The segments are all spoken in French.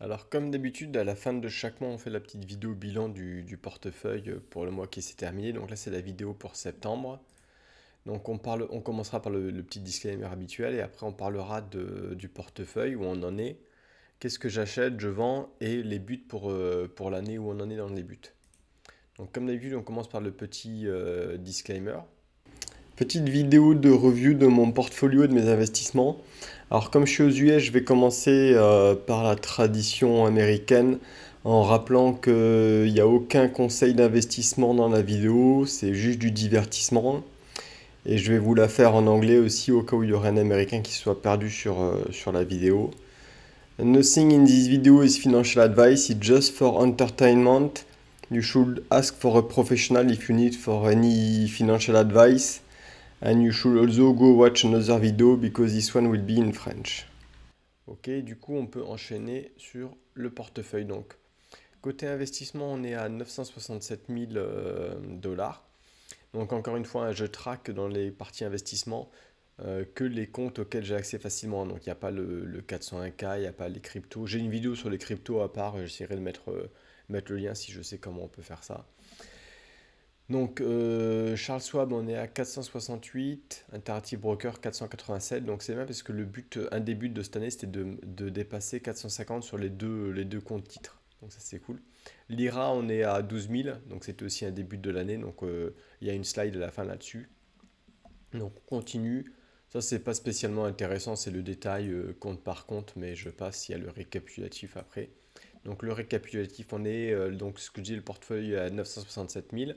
Alors comme d'habitude, à la fin de chaque mois, on fait la petite vidéo bilan du portefeuille pour le mois qui s'est terminé. Donc là, c'est la vidéo pour septembre. Donc on commencera par le petit disclaimer habituel et après on parlera du portefeuille, où on en est, qu'est-ce que j'achète, je vends et les buts pour l'année où on en est dans les buts. Donc comme d'habitude, on commence par le petit disclaimer. Petite vidéo de review de mon portfolio et de mes investissements. Alors comme je suis aux US, je vais commencer par la tradition américaine en rappelant qu'il n'y a aucun conseil d'investissement dans la vidéo, c'est juste du divertissement. Et je vais vous la faire en anglais aussi au cas où il y aurait un américain qui soit perdu sur la vidéo. Nothing in this video is financial advice, it's just for entertainment. You should ask for a professional if you need for any financial advice. And you should also go watch another video because this one will be in French. Ok, du coup, on peut enchaîner sur le portefeuille. Donc, côté investissement, on est à 967 000 dollars. Donc, encore une fois, je traque dans les parties investissement que les comptes auxquels j'ai accès facilement. Donc, il n'y a pas le 401k, il n'y a pas les cryptos. J'ai une vidéo sur les cryptos à part, j'essaierai de mettre le lien si je sais comment on peut faire ça. Donc, Charles Schwab, on est à 468, Interactive Broker 487. Donc, c'est bien parce que un des buts de cette année, c'était de dépasser 450 sur les deux comptes titres. Donc, ça, c'est cool. L'IRA, on est à 12 000. Donc, c'était aussi un début de l'année. Donc, il y a une slide à la fin là-dessus. Donc, on continue. Ça, c'est pas spécialement intéressant. C'est le détail compte par compte. Mais je passe. Il y a le récapitulatif après. Donc, le récapitulatif, on est, donc, ce que je dis, le portefeuille à 967 000.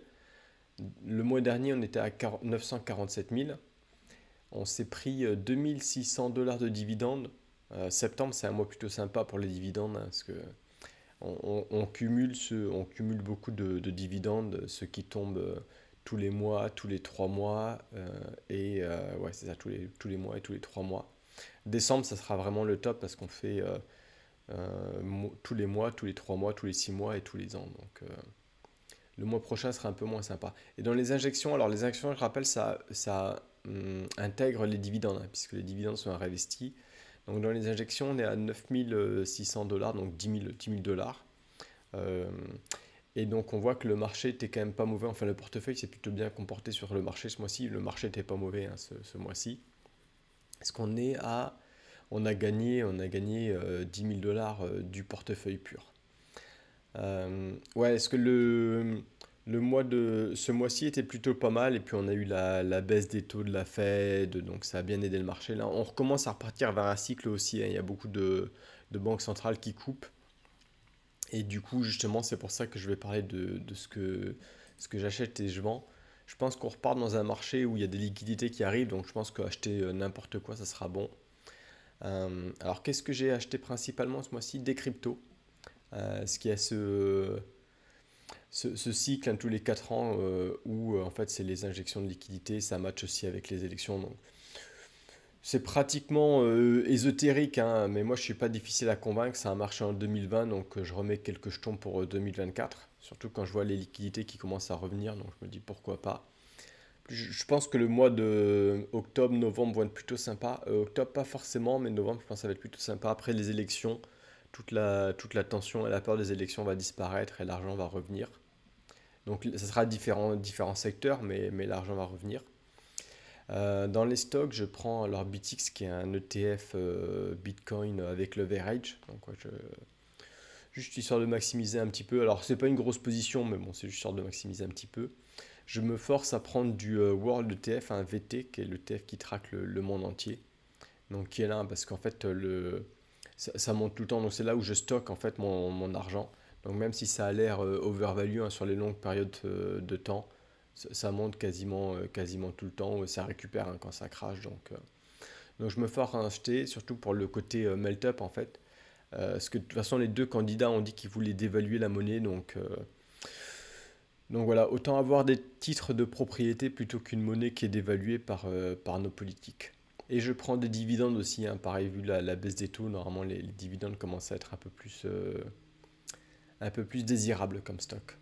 Le mois dernier, on était à 947 000. On s'est pris 2600 dollars de dividendes. Septembre, c'est un mois plutôt sympa pour les dividendes, hein, parce que on cumule beaucoup de dividendes, ceux qui tombent tous les mois, tous les 3 mois, ouais, c'est ça, tous les mois et tous les 3 mois. Décembre, ça sera vraiment le top parce qu'on fait tous les mois, tous les 3 mois, tous les 6 mois et tous les ans. Donc, le mois prochain sera un peu moins sympa. Et dans les injections, alors les injections, je rappelle, ça intègre les dividendes, hein, puisque les dividendes sont réinvestis. Donc dans les injections, on est à 9600 dollars, donc 10 000 dollars. Euh, et donc on voit que le marché était quand même pas mauvais. Enfin, le portefeuille s'est plutôt bien comporté sur le marché ce mois-ci. Le marché n'était pas mauvais, hein, ce mois-ci. Est-ce qu'on est à... On a gagné 10 000 dollars du portefeuille pur. Ouais, est-ce que ce mois-ci était plutôt pas mal et puis on a eu la baisse des taux de la Fed, donc ça a bien aidé le marché. Là, on recommence à repartir vers un cycle aussi, hein. Il y a beaucoup de banques centrales qui coupent et du coup, justement, c'est pour ça que je vais parler de ce que j'achète et je vends. Je pense qu'on repart dans un marché où il y a des liquidités qui arrivent, donc je pense qu'acheter n'importe quoi, ça sera bon. Alors, qu'est-ce que j'ai acheté principalement ce mois-ci? Des cryptos. Ce qui est ce cycle, hein, tous les 4 ans où en fait c'est les injections de liquidités, ça match aussi avec les élections. Donc c'est pratiquement ésotérique, hein, mais moi je suis pas difficile à convaincre. Ça a marché en 2020, donc je remets quelques jetons pour 2024. Surtout quand je vois les liquidités qui commencent à revenir, donc je me dis pourquoi pas. Je pense que le mois de octobre, novembre vont être plutôt sympa. Octobre pas forcément, mais novembre je pense que ça va être plutôt sympa. Après les élections, toute la tension et la peur des élections va disparaître et l'argent va revenir. Donc ça sera différents secteurs, mais l'argent va revenir. Dans les stocks, je prends alors BitX qui est un ETF Bitcoin avec leverage. Donc ouais, juste histoire de maximiser un petit peu. Alors c'est pas une grosse position, mais bon, c'est juste histoire de maximiser un petit peu. Je me force à prendre du World ETF, un VT, qui est l'ETF qui traque le monde entier. Donc qui est là parce qu'en fait ça monte tout le temps. Donc c'est là où je stocke en fait mon argent. Donc même si ça a l'air overvalue, hein, sur les longues périodes de temps, ça monte quasiment tout le temps. Ça récupère, hein, quand ça crache. Donc je me force à acheter, surtout pour le côté melt-up en fait. Parce que de toute façon les deux candidats ont dit qu'ils voulaient dévaluer la monnaie. Donc voilà, autant avoir des titres de propriété plutôt qu'une monnaie qui est dévaluée par nos politiques. Et je prends des dividendes aussi, hein, pareil, vu la baisse des taux, normalement les dividendes commencent à être un peu plus désirables comme stock.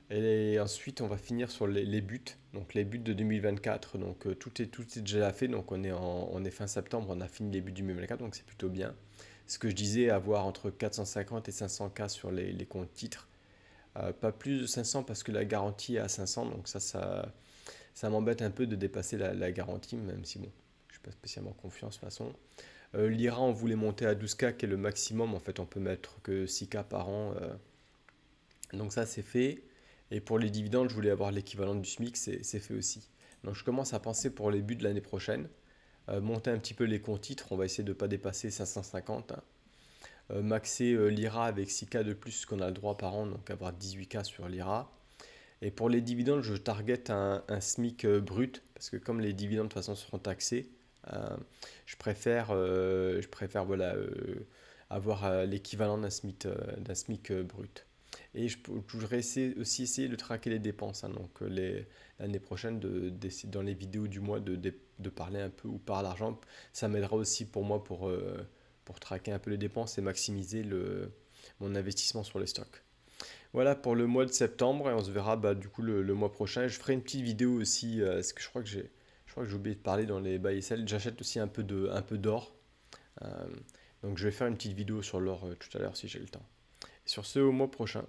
Et ensuite, on va finir sur les buts. Donc les buts de 2024, donc tout est déjà fait. Donc on est fin septembre, on a fini les buts de 2024, donc c'est plutôt bien. ce que je disais, avoir entre 450 et 500K sur les comptes titres. Pas plus de 500 parce que la garantie est à 500, donc ça m'embête un peu de dépasser la garantie, même si bon, je suis pas spécialement confiant de toute façon. L'IRA, on voulait monter à 12K, qui est le maximum. En fait, on peut mettre que 6K par an. Donc ça, c'est fait. Et pour les dividendes, je voulais avoir l'équivalent du SMIC, c'est fait aussi. Donc je commence à penser pour les buts de l'année prochaine. Monter un petit peu les comptes titres, on va essayer de ne pas dépasser 550, hein. Maxer l'IRA avec 6K de plus qu'on a le droit par an, donc avoir 18K sur l'IRA. Et pour les dividendes, je target un SMIC brut, parce que comme les dividendes de toute façon seront taxés, je préfère voilà, avoir l'équivalent d'un SMIC brut. Et je voudrais aussi essayer de traquer les dépenses, hein. Donc l'année prochaine, dans les vidéos du mois, de parler un peu où part l'argent. Ça m'aidera aussi pour moi pour traquer un peu les dépenses et maximiser mon investissement sur les stocks. Voilà pour le mois de septembre et on se verra bah, du coup le mois prochain. Je ferai une petite vidéo aussi, parce que je crois que j'ai oublié de parler dans les buy et sell. J'achète aussi un peu d'or. Euh, donc je vais faire une petite vidéo sur l'or tout à l'heure si j'ai le temps. Et sur ce, au mois prochain.